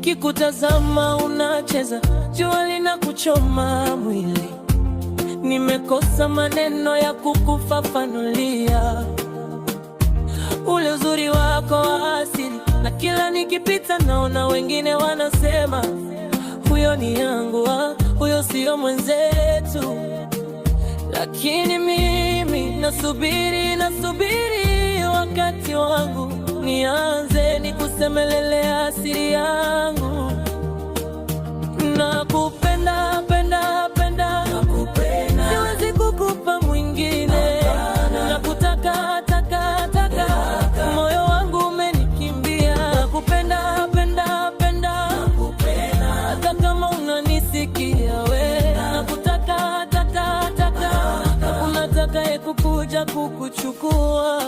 nikikutazama unacheza, jua linakuchoma mwili. Nimekosa maneno ya kukufafanulia ule uzuri wako wa asili, na kila nikipita naona wengine wanasema huyo ni yangu, huyo sio mwenzetu. Lakini mimi nasubiri wakati wangu nianze, nikusemelele asili yangu. Nakupenda, siwezi kukupa mwingine. Nakutaka, moyo wangu umenikimbia. Nakupenda, hata kama unanisikia we. Nakutaka, unataka kukuja kukuchukua.